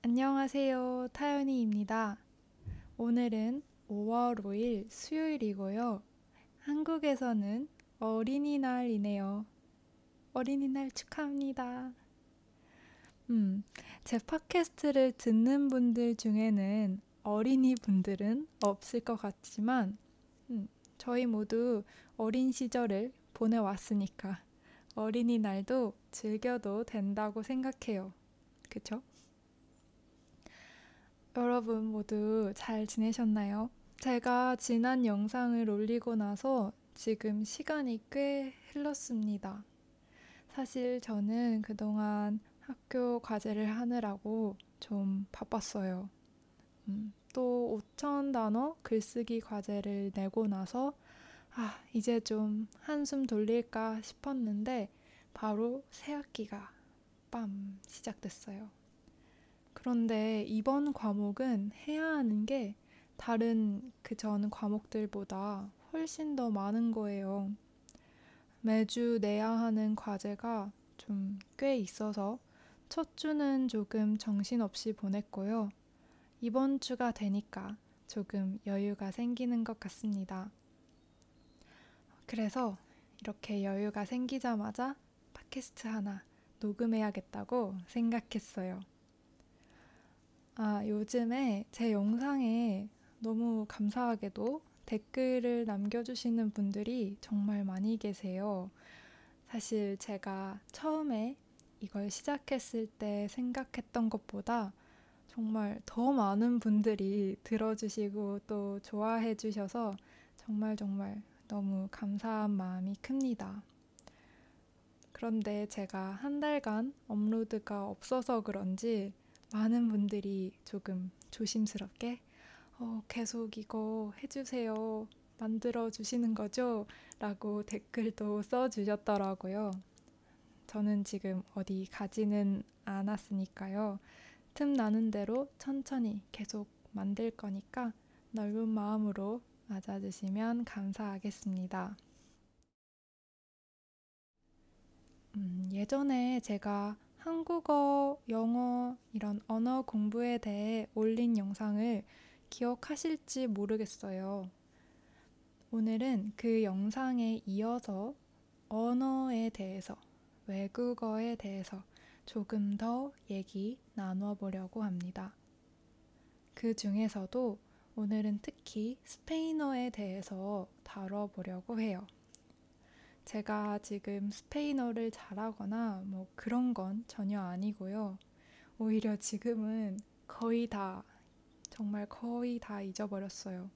안녕하세요. 타연이입니다. 오늘은 5월 5일 수요일이고요. 한국에서는 어린이날이네요. 어린이날 축하합니다. 제 팟캐스트를 듣는 분들 중에는 어린이 분들은 없을 것 같지만, 저희 모두 어린 시절을 보내왔으니까 어린이날도 즐겨도 된다고 생각해요. 그쵸? 여러분 모두 잘 지내셨나요? 제가 지난 영상을 올리고 나서 지금 시간이 꽤 흘렀습니다. 사실 저는 그동안 학교 과제를 하느라고 좀 바빴어요. 또 5천 단어 글쓰기 과제를 내고 나서 이제 좀 한숨 돌릴까 싶었는데 바로 새 학기가 빰 시작됐어요. 그런데 이번 과목은 해야 하는 게 다른 그 전 과목들보다 훨씬 더 많은 거예요. 매주 내야 하는 과제가 좀 꽤 있어서 첫 주는 조금 정신없이 보냈고요. 이번 주가 되니까 조금 여유가 생기는 것 같습니다. 그래서 이렇게 여유가 생기자마자 팟캐스트 하나 녹음해야겠다고 생각했어요. 요즘에 제 영상에 너무 감사하게도 댓글을 남겨주시는 분들이 정말 많이 계세요. 사실 제가 처음에 이걸 시작했을 때 생각했던 것보다 정말 더 많은 분들이 들어주시고 또 좋아해 주셔서 정말 정말 너무 감사한 마음이 큽니다. 그런데 제가 한 달간 업로드가 없어서 그런지 많은 분들이 조금 조심스럽게 계속 이거 해주세요. 만들어 주시는 거죠? 라고 댓글도 써주셨더라고요. 저는 지금 어디 가지는 않았으니까요. 틈 나는 대로 천천히 계속 만들 거니까 넓은 마음으로 맞아주시면 감사하겠습니다. 예전에 제가 한국어, 영어 이런 언어 공부에 대해 올린 영상을 기억하실지 모르겠어요. 오늘은 그 영상에 이어서 언어에 대해서, 외국어에 대해서 조금 더 얘기 나눠 보려고 합니다. 그 중에서도 오늘은 특히 스페인어에 대해서 다뤄보려고 해요. 제가 지금 스페인어를 잘하거나 뭐 그런 건 전혀 아니고요. 오히려 지금은 거의 다, 정말 거의 다 잊어버렸어요.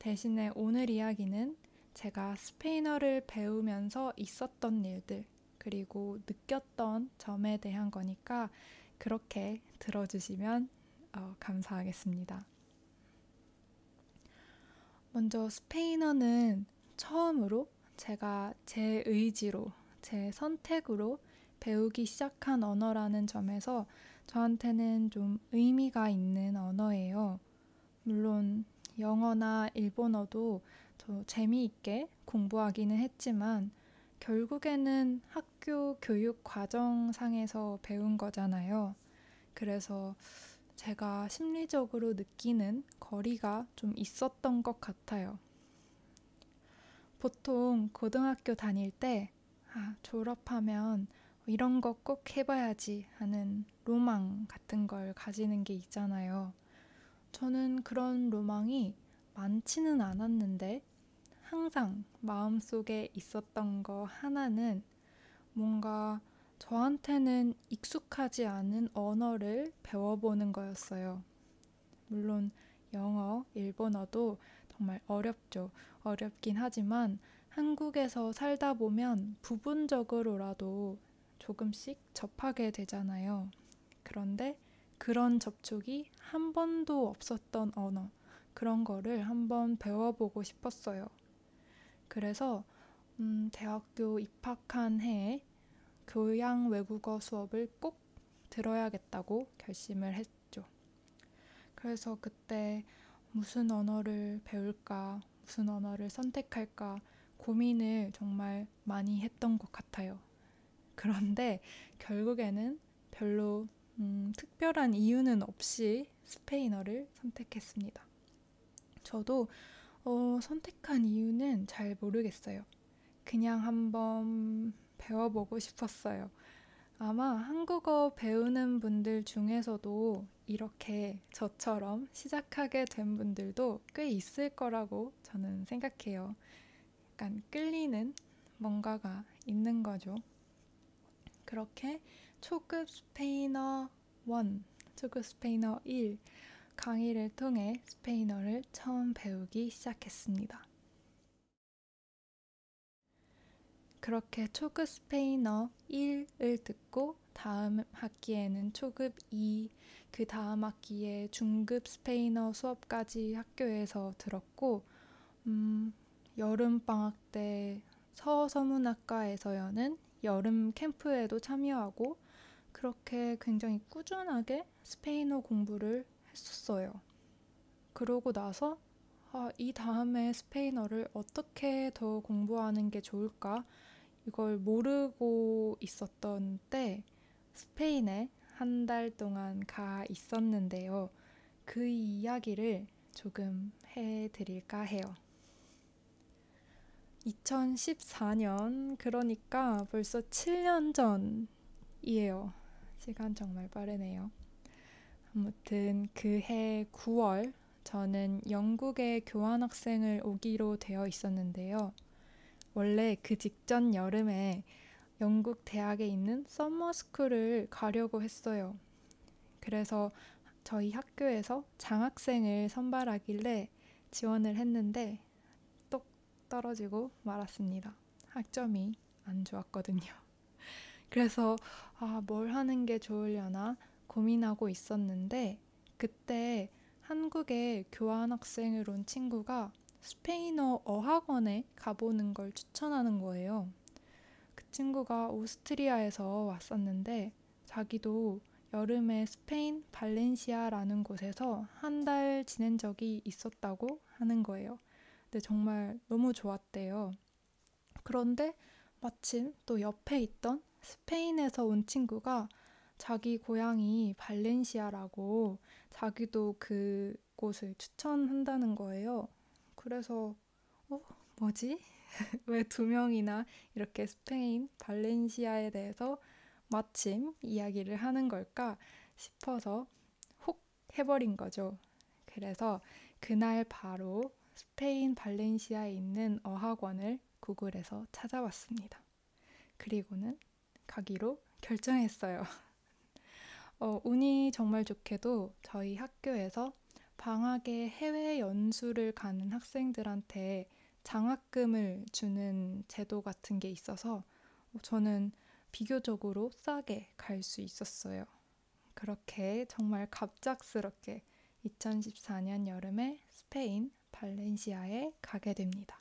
대신에 오늘 이야기는 제가 스페인어를 배우면서 있었던 일들, 그리고 느꼈던 점에 대한 거니까 그렇게 들어주시면 감사하겠습니다. 먼저 스페인어는 처음으로 제가 제 의지로, 제 선택으로 배우기 시작한 언어라는 점에서 저한테는 좀 의미가 있는 언어예요. 물론 영어나 일본어도 저 재미있게 공부하기는 했지만 결국에는 학교 교육 과정상에서 배운 거잖아요. 그래서 제가 심리적으로 느끼는 거리가 좀 있었던 것 같아요. 보통 고등학교 다닐 때 졸업하면 이런 거 꼭 해봐야지 하는 로망 같은 걸 가지는 게 있잖아요. 저는 그런 로망이 많지는 않았는데 항상 마음속에 있었던 거 하나는 뭔가 저한테는 익숙하지 않은 언어를 배워보는 거였어요. 물론 영어, 일본어도 정말 어렵죠. 어렵긴 하지만 한국에서 살다 보면 부분적으로라도 조금씩 접하게 되잖아요. 그런데 그런 접촉이 한 번도 없었던 언어, 그런 거를 한번 배워보고 싶었어요. 그래서 대학교 입학한 해에 교양 외국어 수업을 꼭 들어야겠다고 결심을 했죠. 그래서 그때 무슨 언어를 배울까, 무슨 언어를 선택할까 고민을 정말 많이 했던 것 같아요. 그런데 결국에는 별로 특별한 이유는 없이 스페인어를 선택했습니다. 저도 선택한 이유는 잘 모르겠어요. 그냥 한번 배워보고 싶었어요. 아마 한국어 배우는 분들 중에서도 이렇게 저처럼 시작하게 된 분들도 꽤 있을 거라고 저는 생각해요. 약간 끌리는 뭔가가 있는 거죠. 그렇게 초급 스페인어 1, 초급 스페인어 1 강의를 통해 스페인어를 처음 배우기 시작했습니다. 그렇게 초급 스페인어 1을 듣고 다음 학기에는 초급 2, 그 다음 학기에 중급 스페인어 수업까지 학교에서 들었고 여름방학 때 서서문학과에서 여는 여름 캠프에도 참여하고 그렇게 굉장히 꾸준하게 스페인어 공부를 했었어요. 그러고 나서 이 다음에 스페인어를 어떻게 더 공부하는 게 좋을까? 이걸 모르고 있었던 때 스페인에 한 달 동안 가 있었는데요. 그 이야기를 조금 해드릴까 해요. 2014년, 그러니까 벌써 7년 전이에요. 시간 정말 빠르네요. 아무튼 그해 9월, 저는 영국에 교환학생을 오기로 되어 있었는데요. 원래 그 직전 여름에 영국 대학에 있는 서머스쿨을 가려고 했어요. 그래서 저희 학교에서 장학생을 선발하길래 지원을 했는데 똑 떨어지고 말았습니다. 학점이 안 좋았거든요. 그래서 뭘 하는 게 좋으려나 고민하고 있었는데 그때 한국에 교환학생을 온 친구가 스페인어 어학원에 가보는 걸 추천하는 거예요. 그 친구가 오스트리아에서 왔었는데 자기도 여름에 스페인 발렌시아라는 곳에서 한 달 지낸 적이 있었다고 하는 거예요. 근데 정말 너무 좋았대요. 그런데 마침 또 옆에 있던 스페인에서 온 친구가 자기 고향이 발렌시아라고 자기도 그곳을 추천한다는 거예요. 그래서 뭐지? 왜 두 명이나 이렇게 스페인 발렌시아에 대해서 마침 이야기를 하는 걸까 싶어서 혹 해버린 거죠. 그래서 그날 바로 스페인 발렌시아에 있는 어학원을 구글에서 찾아봤습니다. 그리고는 가기로 결정했어요. 운이 정말 좋게도 저희 학교에서 방학에 해외 연수를 가는 학생들한테 장학금을 주는 제도 같은 게 있어서 저는 비교적으로 싸게 갈 수 있었어요. 그렇게 정말 갑작스럽게 2014년 여름에 스페인 발렌시아에 가게 됩니다.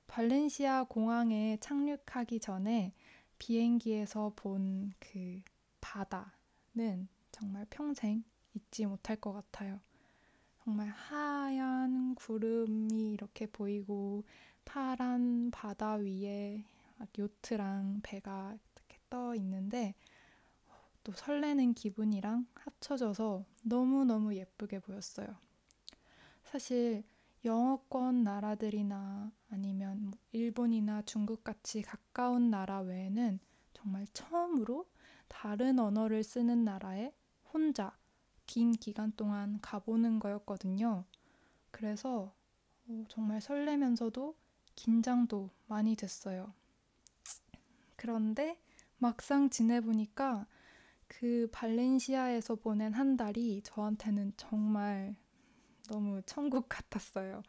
발렌시아 공항에 착륙하기 전에 비행기에서 본 그 바다는 정말 평생 잊지 못할 것 같아요. 정말 하얀 구름이 이렇게 보이고 파란 바다 위에 막 요트랑 배가 이렇게 떠 있는데 또 설레는 기분이랑 합쳐져서 너무너무 예쁘게 보였어요. 사실 영어권 나라들이나 아니면 뭐 일본이나 중국 같이 가까운 나라 외에는 정말 처음으로 다른 언어를 쓰는 나라에 혼자 긴 기간 동안 가보는 거였거든요. 그래서 정말 설레면서도 긴장도 많이 됐어요. 그런데 막상 지내보니까 그 발렌시아에서 보낸 한 달이 저한테는 정말 너무 천국 같았어요.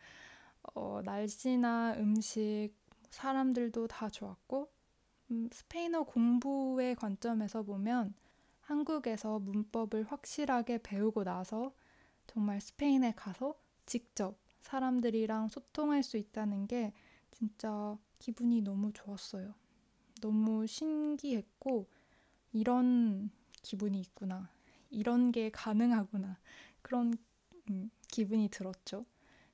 날씨나 음식, 사람들도 다 좋았고, 스페인어 공부의 관점에서 보면 한국에서 문법을 확실하게 배우고 나서 정말 스페인에 가서 직접 사람들이랑 소통할 수 있다는 게 진짜 기분이 너무 좋았어요. 너무 신기했고, 이런 기분이 있구나. 이런 게 가능하구나. 그런 기분이 들었죠.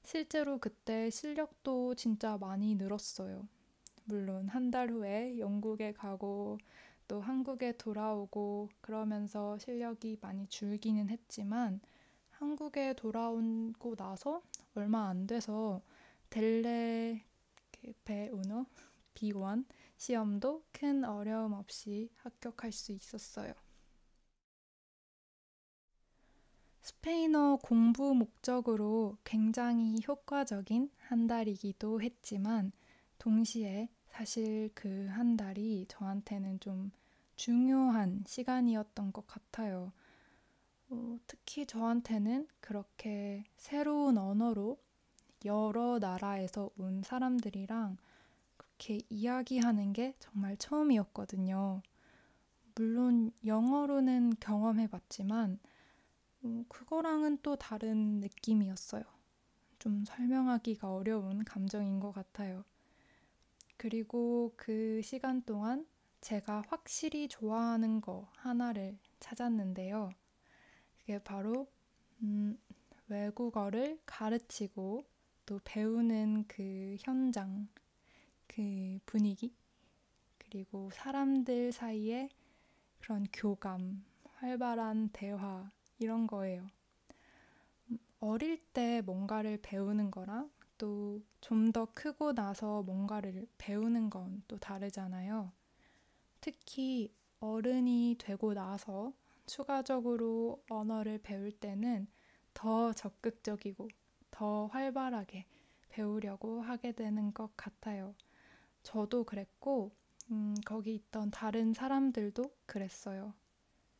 실제로 그때 실력도 진짜 많이 늘었어요. 물론 한 달 후에 영국에 가고 또 한국에 돌아오고 그러면서 실력이 많이 줄기는 했지만 한국에 돌아오고 나서 얼마 안 돼서 델레 배우노 B1 시험도 큰 어려움 없이 합격할 수 있었어요. 스페인어 공부 목적으로 굉장히 효과적인 한 달이기도 했지만 동시에 사실 그 한 달이 저한테는 좀 중요한 시간이었던 것 같아요. 특히 저한테는 그렇게 새로운 언어로 여러 나라에서 온 사람들이랑 그렇게 이야기하는 게 정말 처음이었거든요. 물론 영어로는 경험해봤지만 그거랑은 또 다른 느낌이었어요. 좀 설명하기가 어려운 감정인 것 같아요. 그리고 그 시간 동안 제가 확실히 좋아하는 거 하나를 찾았는데요. 그게 바로 외국어를 가르치고 또 배우는 그 현장, 그 분위기, 그리고 사람들 사이의 그런 교감, 활발한 대화, 이런 거예요. 어릴 때 뭔가를 배우는 거랑 또 좀 더 크고 나서 뭔가를 배우는 건 또 다르잖아요. 특히 어른이 되고 나서 추가적으로 언어를 배울 때는 더 적극적이고 더 활발하게 배우려고 하게 되는 것 같아요. 저도 그랬고, 거기 있던 다른 사람들도 그랬어요.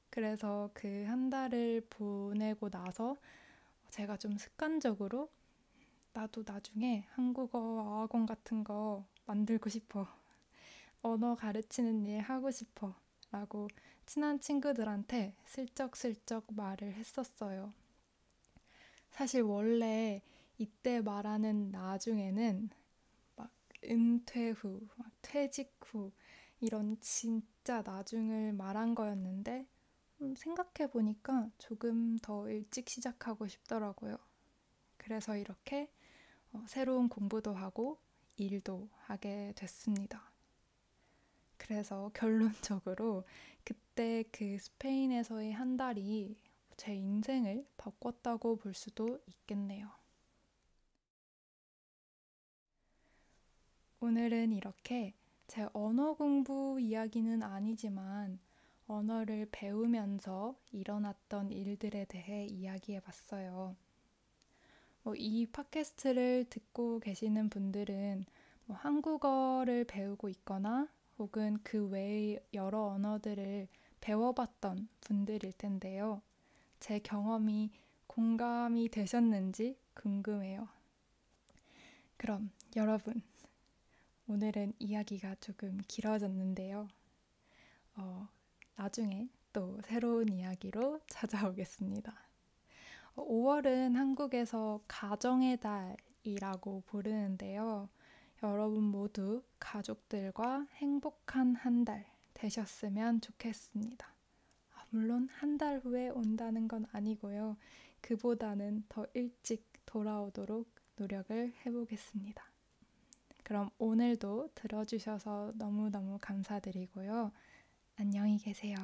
그래서 그 한 달을 보내고 나서 제가 좀 습관적으로 나도 나중에 한국어 어학원 같은 거 만들고 싶어. 언어 가르치는 일 하고 싶어. 라고 친한 친구들한테 슬쩍슬쩍 말을 했었어요. 사실 원래 이때 말하는 나중에는 막 은퇴 후, 막 퇴직 후 이런 진짜 나중을 말한 거였는데 생각해보니까 조금 더 일찍 시작하고 싶더라고요. 그래서 이렇게 새로운 공부도 하고 일도 하게 됐습니다. 그래서 결론적으로 그때 그 스페인에서의 한 달이 제 인생을 바꿨다고 볼 수도 있겠네요. 오늘은 이렇게 제 언어 공부 이야기는 아니지만 언어를 배우면서 일어났던 일들에 대해 이야기해 봤어요. 이 팟캐스트를 듣고 계시는 분들은 한국어를 배우고 있거나 혹은 그 외의 여러 언어들을 배워봤던 분들일 텐데요. 제 경험이 공감이 되셨는지 궁금해요. 그럼 여러분, 오늘은 이야기가 조금 길어졌는데요. 어, 나중에 또 새로운 이야기로 찾아오겠습니다. 5월은 한국에서 가정의 달이라고 부르는데요. 여러분 모두 가족들과 행복한 한 달 되셨으면 좋겠습니다. 물론 한 달 후에 온다는 건 아니고요. 그보다는 더 일찍 돌아오도록 노력을 해보겠습니다. 그럼 오늘도 들어주셔서 너무너무 감사드리고요. 안녕히 계세요.